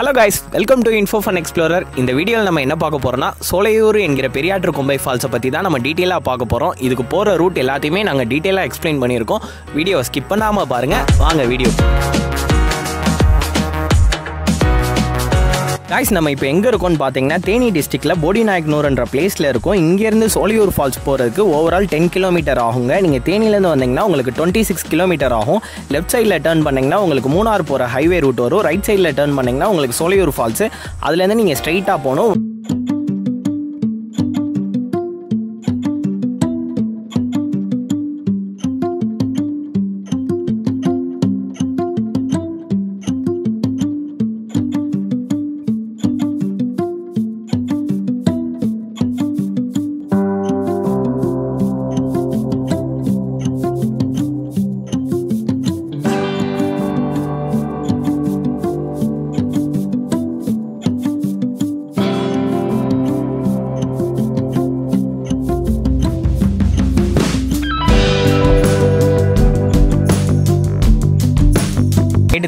Hello guys, welcome to Info Fun Explorer. இந்த வீடியோல நம்ம என்ன பார்க்க போறோம்னா சோலையூர் என்கிற பெரியாற்று கொம்பை ஃபால்ஸ் பத்தி தான் நம்ம டீடைலா பார்க்க போறோம். இதுக்கு போற ரூட் எல்லாத்தையுமே நாங்க டீடைலா எக்ஸ்பிளைன் பண்ணியிருக்கோம். வீடியோவை ஸ்கிப் பண்ணாம பாருங்க. வாங்க வீடியோ. guys, நம்ம இப்போ எங்க இருக்கோம்னு பாத்தீங்கன்னா தேனி டிஸ்ட்ரிக்ட்ல போடிநாயக்கனூர்ன்ற பிளேஸ்ல இருக்கோம். இங்க இருந்து சோலையூர் ஃபால்ஸ் போறதுக்கு ஓவரால் 10 கிலோமீட்டர் ஆகுங்க. நீங்க தேனில இருந்து வந்தீங்கன்னா உங்களுக்கு 26 கிலோமீட்டர் ஆகும். லெஃப்ட் சைடுல டர்ன் பண்ணீங்கன்னா உங்களுக்கு மூணார் போற ஹைவே ரூட் வரும். ரைட் சைடுல டர்ன் பண்ணீங்கன்னா உங்களுக்கு சோலையூர் ஃபால்ஸ். அதுல இருந்து நீங்க ஸ்ட்ரைட்டா போகணும்.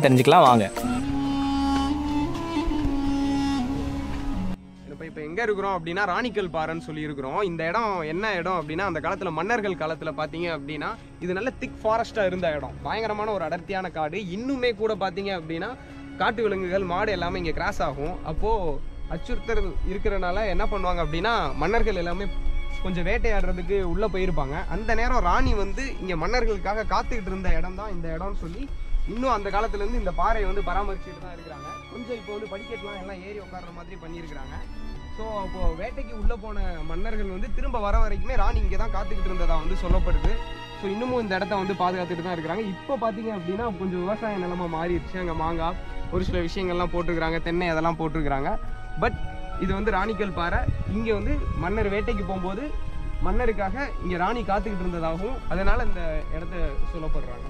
தெரிஞ்சுக்கலாம் வாங்க. இப்போ எங்க இருக்கிறோம் அப்படின்னா ராணிக்கல் பாறைன்னு சொல்லி இருக்கிறோம். இந்த இடம் என்ன இடம் அப்படின்னா அந்த காலத்துல மன்னர்கள் காலத்துல பாத்தீங்க அப்படின்னா இது நல்ல திக் ஃபாரஸ்டா இருந்த இடம். பயங்கரமான ஒரு அடர்த்தியான காடு. இன்னுமே கூட பாத்தீங்க அப்படின்னா காட்டு விலங்குகள் மாடு எல்லாமே இங்க கிராஸ் ஆகும். அப்போ அச்சுறுத்தல் இருக்கிறனால என்ன பண்ணுவாங்க அப்படின்னா மன்னர்கள் எல்லாமே கொஞ்சம் வேட்டையாடுறதுக்கு உள்ள போயிருப்பாங்க. அந்த நேரம் ராணி வந்து இங்க மன்னர்களுக்காக காத்துக்கிட்டு இருந்த இடம் தான் இந்த இடம்னு சொல்லி இன்னும் அந்த காலத்துலேருந்து இந்த பாறையை வந்து பராமரிச்சுட்டு தான் இருக்கிறாங்க. கொஞ்சம் இப்போ வந்து படிக்கட்டுலாம் எல்லாம் ஏறி உட்கார்ற மாதிரி பண்ணியிருக்கிறாங்க. ஸோ அப்போது வேட்டைக்கு உள்ளே போன மன்னர்கள் வந்து திரும்ப வர வரைக்குமே ராணி இங்கே தான் காத்துக்கிட்டு இருந்ததா வந்து சொல்லப்படுது. ஸோ இன்னமும் இந்த இடத்த வந்து பாதுகாத்துட்டு தான் இருக்கிறாங்க. இப்போ பார்த்தீங்க அப்படின்னா கொஞ்சம் விவசாய நிலமா மாறிடுச்சு. அங்கே மாங்காய் ஒரு சில விஷயங்கள்லாம் போட்டிருக்கிறாங்க, தென்னை அதெல்லாம் போட்டிருக்கிறாங்க. பட் இது வந்து ராணிக்கல் பாறை. இங்கே வந்து மன்னர் வேட்டைக்கு போகும்போது மன்னருக்காக இங்கே ராணி காத்துக்கிட்டு இருந்ததாகவும் அதனால் இந்த இடத்த சொல்லப்படுறாங்க.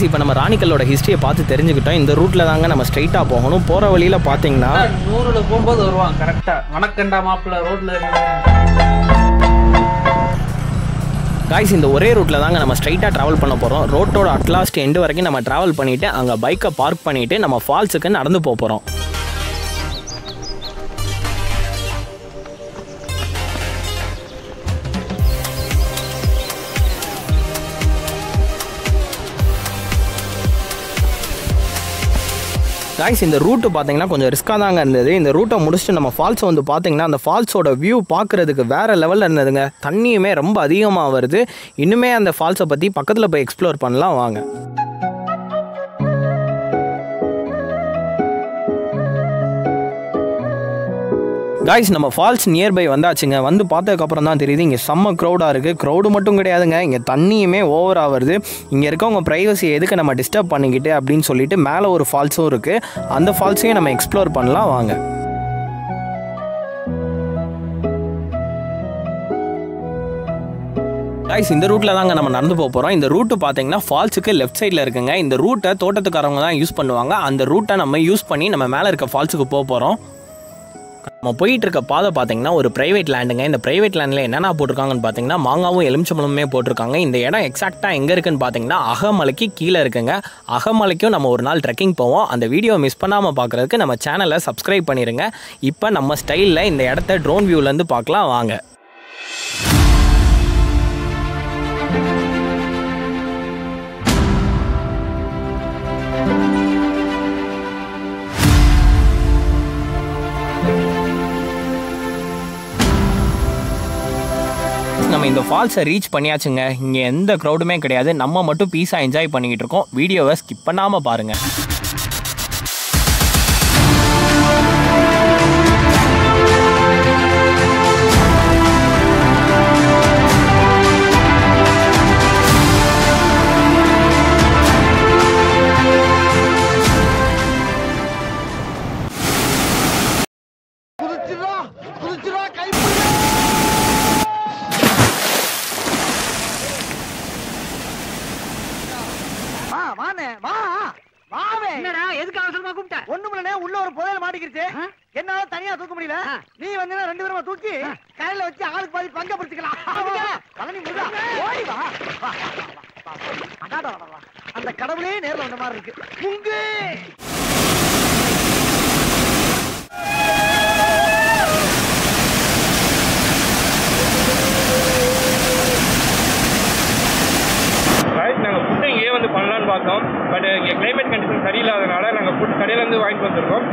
இப்போ நம்ம ராணிக்கல்லோட ஹிஸ்டரியை பார்த்து தெரிஞ்சுக்கிட்டோம். இந்த ரூட்ல தாங்க நம்ம ஸ்ட்ரைட்டா போகணும். போற வழியில பாத்தீங்கன்னா 100ல போகும்போது வருவான் கரெக்டா வணக்கண்டா மாப்பிள்ள ரோட்ல. காய்ஸ், இந்த ஒரே ரூட்ல தாங்க நம்ம ஸ்ட்ரைட்டா டிராவல் பண்ண போறோம். ரோட்டோட அட்லாஸ்ட் எண்டு வரைக்கும் நம்ம டிராவல் பண்ணிட்டு அங்க பைக்கை பார்க் பண்ணிட்டு நம்ம ஃபால்ஸுக்கு நடந்து போறோம். காய்ஸ், இந்த ரூட்டு பார்த்தீங்கன்னா கொஞ்சம் ரிஸ்க்காக தாங்க இருந்தது. இந்த ரூட்டை முடிச்சுட்டு நம்ம ஃபால்ஸை வந்து பார்த்தீங்கன்னா அந்த ஃபால்ஸோட வியூ பார்க்குறதுக்கு வேறு லெவலில் இருந்ததுங்க. தண்ணியுமே ரொம்ப அதிகமாக வருது. இன்னுமே அந்த ஃபால்ஸை பற்றி பக்கத்தில் போய் எக்ஸ்ப்ளோர் பண்ணலாம் வாங்க. காய்ஸ், நம்ம ஃபால்ஸ் நியர்பை வந்தாச்சுங்க. வந்து பார்த்ததுக்கப்புறம் தான் தெரியுது இங்கே செம்ம க்ரௌடாக இருக்குது. க்ரௌடு மட்டும் கிடையாதுங்க, இங்கே தண்ணியுமே ஓவராக வருது. இங்கே இருக்கவங்க ப்ரைவசி எதுக்கு நம்ம டிஸ்டர்ப் பண்ணிக்கிட்டு அப்படின்னு சொல்லிட்டு மேலே ஒரு ஃபால்ஸும் இருக்குது. அந்த ஃபால்ஸையும் நம்ம எக்ஸ்ப்ளோர் பண்ணலாம் வாங்க. காய்ஸ், இந்த ரூட்டில் தாங்க நம்ம நடந்து போகிறோம். இந்த ரூட்டு பார்த்தீங்கன்னா ஃபால்ஸுக்கு லெஃப்ட் சைடில் இருக்குங்க. இந்த ரூட்டை தோட்டத்துக்காரவங்க தான் யூஸ் பண்ணுவாங்க. அந்த ரூட்டை நம்ம யூஸ் பண்ணி நம்ம மேலே இருக்க ஃபால்ஸுக்கு போகிறோம். நம்ம போயிட்டு இருக்க பாதை பார்த்தீங்கன்னா ஒரு பிரைவேட் லேண்டுங்க. இந்த பிரைவேட் லேண்டில் என்னென்ன போட்டிருக்காங்கன்னு பார்த்தீங்கன்னா மாங்காவும் எலுமிச்சம்பழமுமே போட்டிருக்காங்க. இந்த இடம் எக்ஸாக்டாக எங்கே இருக்குன்னு பார்த்தீங்கன்னா அகமலைக்கு கீழே இருக்குங்க. அகமலைக்கும் நம்ம ஒரு நாள் ட்ரெக்கிங் போவோம். அந்த வீடியோ மிஸ் பண்ணாமல் பார்க்குறதுக்கு நம்ம சேனலை சப்ஸ்கிரைப் பண்ணிடுங்க. இப்போ நம்ம ஸ்டைலில் இந்த இடத்த ட்ரோன் வியூலேருந்து பார்க்கலாம் வாங்க. நம்ம இந்த ஃபால்ஸை ரீச் பண்ணியாச்சுங்க. இங்கே எந்த க்ரௌடுமே கிடையாது. நம்ம மட்டும் பீஸாக என்ஜாய் பண்ணிக்கிட்டு இருக்கோம். வீடியோவை ஸ்கிப் பண்ணாமல் பாருங்கள். வானே வா வா என்னடா எதுக்கு அவசரமா கூப்பிட்ட? ஒண்ணுமில்லனே, உள்ள ஒரு புதையல மாட்டிக்கிருச்சு. என்னால தனியா தூக்க முடியல. நீ வந்து 2 பேருமா தூக்கி கையில வச்சு ஆளுக்கு பாதி பங்க பிடிச்சுக்கலாம். பழனி முருகா, ஓடி வா. அடாடா, அந்த கடவுளே நேர்ல வந்த மாதிரி இருக்கு. முங்கு நாங்கள் ஃபுட்டு இங்கே வந்து பண்ணலான்னு பார்த்தோம். பட் இங்கே கிளைமேட் கண்டிஷன் சரியில்லாதனால நாங்கள் ஃபுட் கடையிலேருந்து வாங்கிட்டு வந்திருக்கோம்.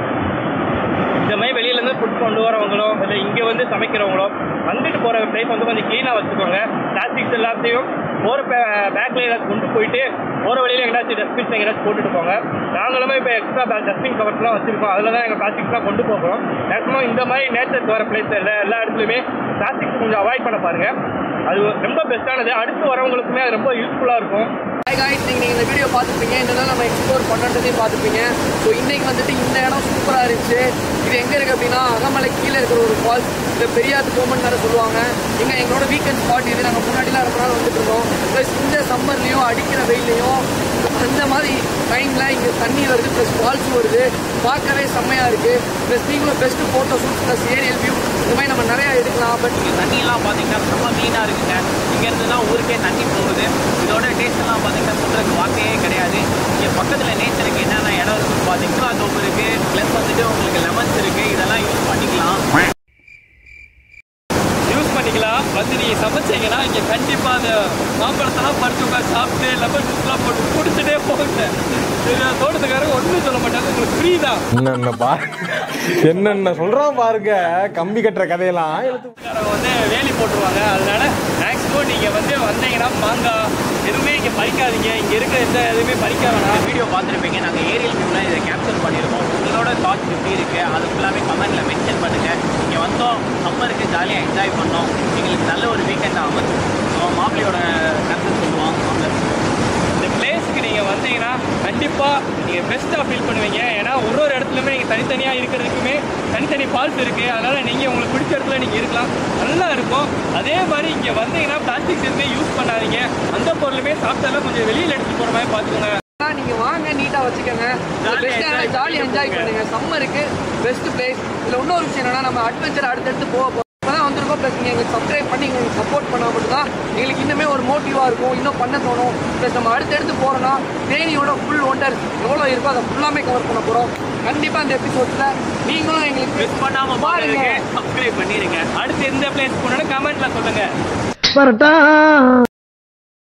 இந்த மாதிரி வெளியிலேருந்து ஃபுட் கொண்டு வரவங்களோ இல்லை இங்கே வந்து சமைக்கிறவங்களோ வந்துட்டு போகிற பிளேஸ் வந்து கொஞ்சம் க்ளீனாக வச்சுக்கோங்க. பிளாஸ்டிக்ஸ் எல்லாத்தையும் போகிற பேக்கில் ஏதாச்சும் கொண்டு போயிட்டு போகிற வழியில் எங்கேயாச்சும் டஸ்ட்பின்ஸ் எங்கேயாச்சும் போட்டுட்டு போங்க. நாங்களுமே இப்போ எக்ஸ்ட்ரா டஸ்ட்பின் கவர்ஸ்லாம் வச்சுருக்கோம். அதில் தான் எங்கள் பிளாஸ்டிக்ஸ்லாம் கொண்டு போகிறோம். மேக்ஸிமம் இந்த மாதிரி நேச்சருக்கு வர பிளேஸ் எல்லா இடத்துலையுமே பிளாஸ்டிக்ஸ் கொஞ்சம் அவாய்ட் பண்ண பாருங்கள். அது ரொம்ப பெஸ்ட்டானது. அடுத்து வரவங்களுக்குமே அது ரொம்ப யூஸ்ஃபுல்லாக இருக்கும். ஹாய் காய்ஸ், நீங்கள் இந்த வீடியோ பார்த்துருப்பீங்க. என்னெல்லாம் நம்ம எக்ஸ்ப்ளோர் பண்ணுறதையும் பார்த்துருப்பீங்க. ஸோ இன்றைக்கி வந்துட்டு இந்த இடம் சூப்பராக இருந்துச்சு. இது எங்கே இருக்குது அப்படின்னா அகமலை கீழே இருக்கிற ஒரு ஃபால்ஸ். இந்த பெரியாத்து கோமன் வேறு சொல்லுவாங்க. எங்களோட வீக்கெண்ட் ஸ்பாட் இது. நாங்கள் முன்னாடிலாம் ரொம்ப நாள் வந்துட்டு இருந்தோம். ப்ளஸ் இந்த சம்மர்லேயும் அடிக்கிற வெயிலையும் அந்த மாதிரி டைமில் இங்கே தண்ணி வருது, ப்ளஸ் ஃபால்ஸ் வருது. பார்க்கவே செம்மையாக இருக்குது. ப்ளஸ் நீங்களும் best photo shoots plus Ariel view இந்த மாதிரி நம்ம நிறையா எடுக்கலாம். பட் இங்கே தண்ணியெல்லாம் பார்த்தீங்கன்னா ரொம்ப க்ளீனாக இருக்குங்க. இங்கேருந்து தான் ஊருக்கே தண்ணி போகுது. இதோட டேஸ்ட்லாம் பார்த்தீங்கன்னா சொல்கிறதுக்கு வார்த்தையே கிடையாது. இங்கே பக்கத்தில் நேச்சருக்கு என்னென்ன இடம் இருக்குன்னு பார்த்தீங்கன்னா தோப்பு இருக்குது, ப்ளஸ் வந்துட்டு உங்களுக்கு லெமன்ஸ் இருக்குது. இதெல்லாம் யூஸ் பண்ணிக்கலாம். வந்து நீங்கள் சமைச்சிங்கன்னா இங்கே கண்டிப்பாக அந்த மாம்பழத்தெல்லாம் பறிச்சு உட்காந்து சாப்பிட்டு லெமன் ஜூஸ்லாம் போட்டு குடிச்சிட்டே போகுங்க. தோட்டத்துக்காரங்க ஒன்றும் சொல்ல மாட்டாங்க, உங்களுக்கு ஃப்ரீ தான். என்னென்ன சொல்றான் பாருங்க, கம்பி கட்டுற கதையெல்லாம் வந்து வேலி போட்டுருவாங்க. அதனால மேக்ஸிமம் நீங்கள் வந்து வந்தீங்கன்னா மாங்காய் எதுவுமே இங்கே பறிக்காதீங்க. இங்கே இருக்கிற எந்த எதுவுமே பறிக்க வேணாம். வீடியோ பார்த்துருப்பீங்க, நாங்கள் ஏரியல் வியூவில் இதை கேப்சர் பண்ணியிருக்கோம். உங்களோட தாட்ஸ் எப்படி இருக்குது அது ஃபுல்லாகவே கமெண்ட்டில் மென்ஷன் பண்ணுங்கள். இங்கே வந்தோம், சம்மருக்கு ஜாலியாக என்ஜாய் பண்ணோம், எங்களுக்கு நல்ல ஒரு வீக்கெண்டாக அமைச்சு மாப்பிள்ளையோட கருத்து சொல்லுவோம். இந்த பிளேஸுக்கு நீங்கள் வந்தீங்கன்னா கண்டிப்பாக நீங்கள் பெஸ்ட்டாக ஃபீல் பண்ணுவீங்க. ஏன்னா ஒரு இடத்துலையுமே நீங்கள் தனித்தனியாக இருக்கிறதுக்குமே தனித்தனி ஃபால்ஸ் இருக்குது. அதனால் நீங்கள் உங்களுக்கு பிடிச்ச இடத்துல நீங்கள் இருக்கலாம், நல்லா இருக்கும். அதே மாதிரி இங்கே வந்தீங்கன்னா பிளாஸ்டிக்ஸ் எதுவுமே யூஸ் பண்ணாதீங்க. அந்த பொருளுமே சாப்பிட்டாலும் கொஞ்சம் வெளியில் எடுத்துகிட்டு போகிற மாதிரி பார்த்துக்கோங்க. நீங்கள் வாங்க, நீட்டாக வச்சுக்கோங்க, ஜாலியாக என்ஜாய் பண்ணுங்கள். சம்மருக்கு பெஸ்ட் பிளேஸ். இதில் இன்னொரு விஷயம் என்னன்னா, நம்ம அட்வென்ச்சர் அடுத்தடுத்து போக தான் வந்திருக்கோம். ப்ளஸ் நீங்கள் எங்களுக்கு சப்ஸ்கிரைப் பண்ணி எங்களுக்கு சப்போர்ட் பண்ணால் மட்டும்தான் எங்களுக்கு இன்னுமே ஒரு மோட்டிவாக இருக்கும், இன்னும் பண்ண தோணும். ப்ளஸ் நம்ம அடுத்தடுத்து போகிறோன்னா தேனியோட ஃபுல் ஒண்டர் எவ்வளோ இருக்கோ அதை ஃபுல்லாமே கவர் பண்ண போகிறோம். கண்டிப்பாக இந்த எபிசோட்ஸில் நீங்களும் எங்களுக்கு மிஸ் பண்ணாமல் பாருங்க, சப்ஸ்கிரைப் பண்ணிடுங்க. அடுத்து எந்த பிளேஸ் போனாலும் கமெண்ட்டில் சொல்லுங்கள்.